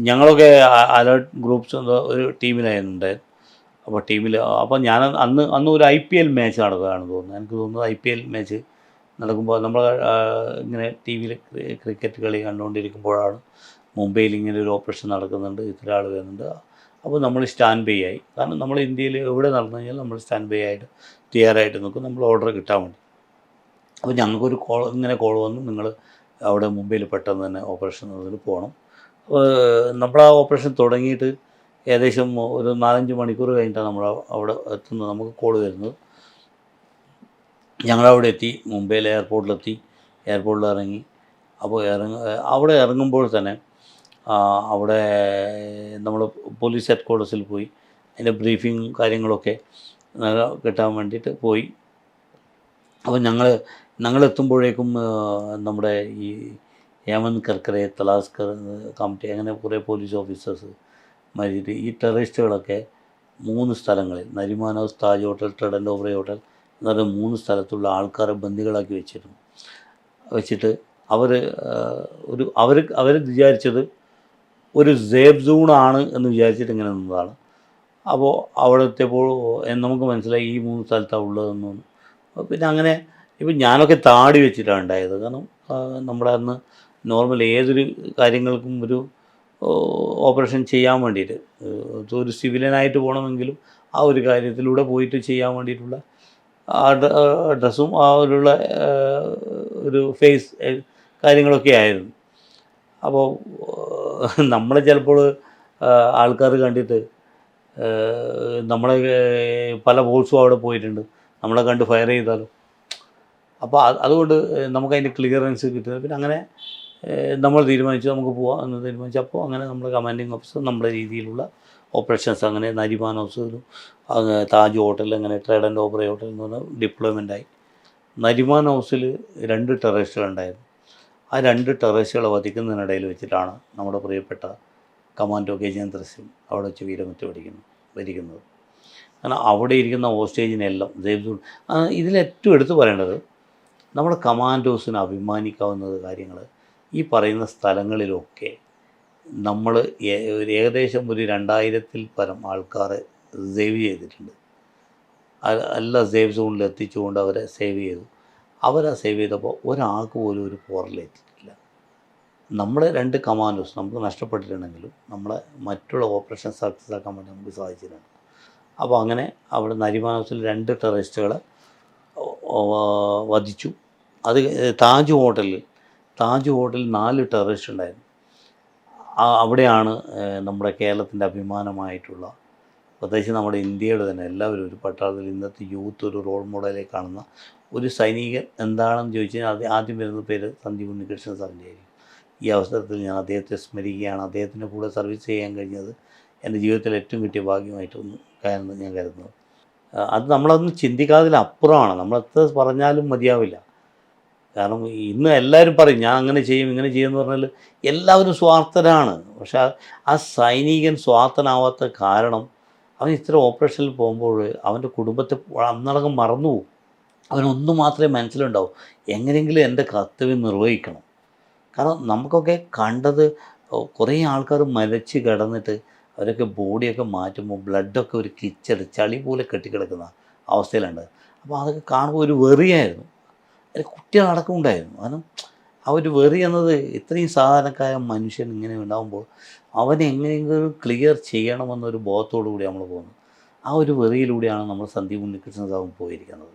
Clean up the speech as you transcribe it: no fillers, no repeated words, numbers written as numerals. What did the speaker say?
ഞങ്ങളൊക്കെ alert groups എന്തോ ഒരു ടീമിലായിരുന്നുണ്ട്. അപ്പോൾ ടീമിൽ അപ്പോൾ ഞാൻ അന്ന് ഒരു IPL മാച്ച് നടക്കുകയാണെന്ന് തോന്നുന്നു. എനിക്ക് തോന്നുന്നത് IPL മാച്ച് നടക്കുമ്പോൾ നമ്മൾ ഇങ്ങനെ ടി വിയിൽ ക്രിക്കറ്റ് കളി കണ്ടുകൊണ്ടിരിക്കുമ്പോഴാണ് മുംബൈയിൽ ഇങ്ങനെ ഒരു ഓപ്പറേഷൻ നടക്കുന്നുണ്ട്, ഇത്ര ആൾ വരുന്നുണ്ട്. അപ്പോൾ നമ്മൾ സ്റ്റാൻഡ് ബൈ ആയി. കാരണം നമ്മൾ ഇന്ത്യയിൽ എവിടെ നടന്നു കഴിഞ്ഞാൽ നമ്മൾ സ്റ്റാൻഡ് ബൈ ആയിട്ട് തയ്യാറായിട്ട് നിൽക്കും, നമ്മൾ ഓർഡർ കിട്ടാൻ വേണ്ടി. അപ്പോൾ ഞങ്ങൾക്കൊരു കോൾ വന്നു, നിങ്ങൾ അവിടെ മുംബൈയിൽ പെട്ടെന്ന് തന്നെ ഓപ്പറേഷൻ നടന്നിട്ട് പോകണം. നമ്മൾ ആ ഓപ്പറേഷൻ തുടങ്ങിയിട്ട് ഏകദേശം ഒരു 4-5 മണിക്കൂർ കഴിഞ്ഞിട്ടാണ് നമ്മൾ അവിടെ എത്തുന്നത്. നമുക്ക് കോൾ വരുന്നത്. ഞങ്ങളവിടെ എത്തി, മുംബൈയിലെ എയർപോർട്ടിൽ ഇറങ്ങി. അപ്പോൾ അവിടെ ഇറങ്ങുമ്പോൾ തന്നെ അവിടെ നമ്മൾ പോലീസ് ഹെഡ് ക്വാർട്ടേഴ്സിൽ പോയി അതിൻ്റെ ബ്രീഫിങ് കാര്യങ്ങളൊക്കെ കിട്ടാൻ വേണ്ടിയിട്ട് പോയി. അപ്പോൾ ഞങ്ങളെത്തുമ്പോഴേക്കും നമ്മുടെ ഈ ഹേമന്ത് കർക്കറെ, തലാസ്കർ കമ്മിറ്റി, അങ്ങനെ കുറേ പോലീസ് ഓഫീസേഴ്സ് മരിച്ചിട്ട് ഈ ടെററിസ്റ്റുകളൊക്കെ 3 സ്ഥലങ്ങളിൽ, Nariman house, Taj hotel, Trident Oberoi hotel എന്ന് പറഞ്ഞ 3 സ്ഥലത്തുള്ള ആൾക്കാരെ ബന്ദികളാക്കി വെച്ചിട്ട് അവർ വിചാരിച്ചത് ഒരു സേഫ് സോണാണ് എന്ന് വിചാരിച്ചിട്ട് ഇങ്ങനെ നിന്നതാണ്. അപ്പോൾ അവിടെ എത്തിയപ്പോൾ നമുക്ക് മനസ്സിലായി ഈ 3 സ്ഥലത്താണ് ഉള്ളതെന്നും. പിന്നെ അങ്ങനെ ഇപ്പം ഞാനൊക്കെ താടി വെച്ചിട്ടാണ് ഉണ്ടായത്. കാരണം നമ്മുടെ അന്ന് നോർമൽ ഏതൊരു കാര്യങ്ങൾക്കും ഒരു ഓപ്പറേഷൻ ചെയ്യാൻ വേണ്ടിയിട്ട് ഒരു സിവിലിയനായിട്ട് പോകണമെങ്കിലും ആ ഒരു കാര്യത്തിലൂടെ പോയിട്ട് ചെയ്യാൻ വേണ്ടിയിട്ടുള്ള ആ ഡ്രസ്സും ആ ഒരു ഫേസ് കാര്യങ്ങളൊക്കെ ആയിരുന്നു. അപ്പോൾ നമ്മളെ ചിലപ്പോൾ ആൾക്കാർ കണ്ടിട്ട് നമ്മളെ പല ബോൾസും അവിടെ പോയിട്ടുണ്ട്, നമ്മളെ കണ്ട് ഫയർ ചെയ്താലോ. അപ്പോൾ അതുകൊണ്ട് നമുക്കതിൻ്റെ ക്ലിയറൻസ് കിട്ടുന്നത്. പിന്നെ അങ്ങനെ നമ്മൾ തീരുമാനിച്ചു നമുക്ക് പോവാം എന്ന് തീരുമാനിച്ചപ്പോൾ അങ്ങനെ നമ്മൾ കമാൻഡിങ് ഓഫീസർ നമ്മുടെ രീതിയിലുള്ള ഓപ്പറേഷൻസ്, അങ്ങനെ നരിമാൻ ഹൗസിലും താജ് ഹോട്ടൽ, അങ്ങനെ ട്രെഡൻ്റ് ഓബ്രേ ഹോട്ടൽ എന്ന് പറഞ്ഞാൽ ഡിപ്ലോയ്മെൻ്റായി. നരിമാൻ ഹൗസിൽ 2 ടെററിസ്റ്റുകളുണ്ടായിരുന്നു. ആ 2 ടെററിസ്റ്റുകളെ വധിക്കുന്നതിനിടയിൽ വെച്ചിട്ടാണ് നമ്മുടെ പ്രിയപ്പെട്ട കമാൻഡോ ഗജേന്ദ്ര സിംഗ് അവിടെ വെച്ച് വീരമൃത്യു വരിക്കുന്നത്. കാരണം അവിടെ ഇരിക്കുന്ന ഹോസ്റ്റേജിനെല്ലാം ഇതിലേറ്റവും എടുത്തു പറയേണ്ടത് നമ്മുടെ കമാൻഡോസിന് അഭിമാനിക്കാവുന്ന കാര്യങ്ങൾ, ഈ പറയുന്ന സ്ഥലങ്ങളിലൊക്കെ നമ്മൾ ഏകദേശം ഒരു 2000-ൽ പരം ആൾക്കാരെ സേവ് ചെയ്തിട്ടുണ്ട്. എല്ലാ സേഫ് സോണിൽ എത്തിച്ചുകൊണ്ട് അവരെ സേവ് ചെയ്തു. സേവ് ചെയ്തപ്പോൾ ഒരാൾക്ക് പോലും ഒരു പോറലേറ്റിട്ടില്ല. നമ്മുടെ 2 കമാൻഡോസ് നമുക്ക് നഷ്ടപ്പെട്ടിട്ടുണ്ടെങ്കിലും നമ്മളെ മറ്റുള്ള ഓപ്പറേഷൻ സക്സസ് ആക്കാൻ വേണ്ടി നമുക്ക് സാധിച്ചിട്ടുണ്ട്. അപ്പോൾ അങ്ങനെ അവിടെ നരിമാൻ ഹൗസിൽ 2 ടെററിസ്റ്റുകളെ വധിച്ചു. അത് താജ് ഹോട്ടലിൽ 4 ടെററിസ്റ്റ് ഉണ്ടായിരുന്നു. അവിടെയാണ് നമ്മുടെ കേരളത്തിൻ്റെ അഭിമാനമായിട്ടുള്ള, പ്രത്യേകിച്ച് നമ്മുടെ ഇന്ത്യയുടെ തന്നെ എല്ലാവരും ഒരു പട്ടാളത്തിൽ ഇന്നത്തെ യൂത്ത് ഒരു റോൾ മോഡലായി കാണുന്ന ഒരു സൈനികൻ എന്താണെന്ന് ചോദിച്ചാൽ ആദ്യം വരുന്ന പേര് സന്ദീപ് ഉണ്ണികൃഷ്ണൻ സാറിൻ്റെ ആയിരിക്കും. ഈ അവസരത്തിൽ ഞാൻ അദ്ദേഹത്തെ സ്മരിക്കുകയാണ്. അദ്ദേഹത്തിൻ്റെ കൂടെ സർവീസ് ചെയ്യാൻ കഴിഞ്ഞത് എൻ്റെ ജീവിതത്തിൽ ഏറ്റവും കിട്ടിയ ഭാഗ്യമായിട്ടൊന്നും ഞാൻ കരുതുന്നത്. അത് നമ്മളതൊന്നും ചിന്തിക്കാതിലപ്പുറമാണ്. നമ്മളെത്ര പറഞ്ഞാലും മതിയാവില്ല. കാരണം ഇന്ന് എല്ലാവരും പറയും ഞാൻ അങ്ങനെ ചെയ്യും ഇങ്ങനെ ചെയ്യുമെന്ന് പറഞ്ഞാൽ എല്ലാവരും സ്വാർത്ഥരാണ്. പക്ഷേ ആ സൈനികൻ സ്വാർത്ഥനാവാത്ത കാരണം അവൻ ഇത്ര ഓപ്പറേഷനിൽ പോകുമ്പോൾ അവൻ്റെ കുടുംബത്തെ അന്നടക്കം മറന്നു പോകും. അവനൊന്നു മാത്രമേ മനസ്സിലുണ്ടാവൂ, എങ്ങനെയെങ്കിലും എൻ്റെ കർത്തവ്യം നിർവഹിക്കണം. കാരണം നമുക്കൊക്കെ കണ്ടത് കുറേ ആൾക്കാർ മരിച്ച് കിടന്നിട്ട് അവരൊക്കെ ബോഡിയൊക്കെ മാറ്റുമ്പോൾ ബ്ലഡൊക്കെ ഒരു ചളി പോലെ കെട്ടിക്കിടക്കുന്ന അവസ്ഥയിലുണ്ട്. അപ്പോൾ അതൊക്കെ കാണുമ്പോൾ ഒരു വെറിയായിരുന്നു. അതിൽ കുട്ടികളടക്കം ഉണ്ടായിരുന്നു. കാരണം ആ ഒരു വെറി എന്നത് ഇത്രയും സാധാരണക്കായ മനുഷ്യൻ ഇങ്ങനെ ഉണ്ടാകുമ്പോൾ അവനെ എങ്ങനെയെങ്കിലും ക്ലിയർ ചെയ്യണമെന്നൊരു ബോധത്തോടു കൂടി നമ്മൾ പോകുന്നത്. ആ ഒരു വെറിയിലൂടെയാണ് നമ്മൾ സന്ദീപ് ഉണ്ണികൃഷ്ണൻ സാറും പോയിരിക്കുന്നത്.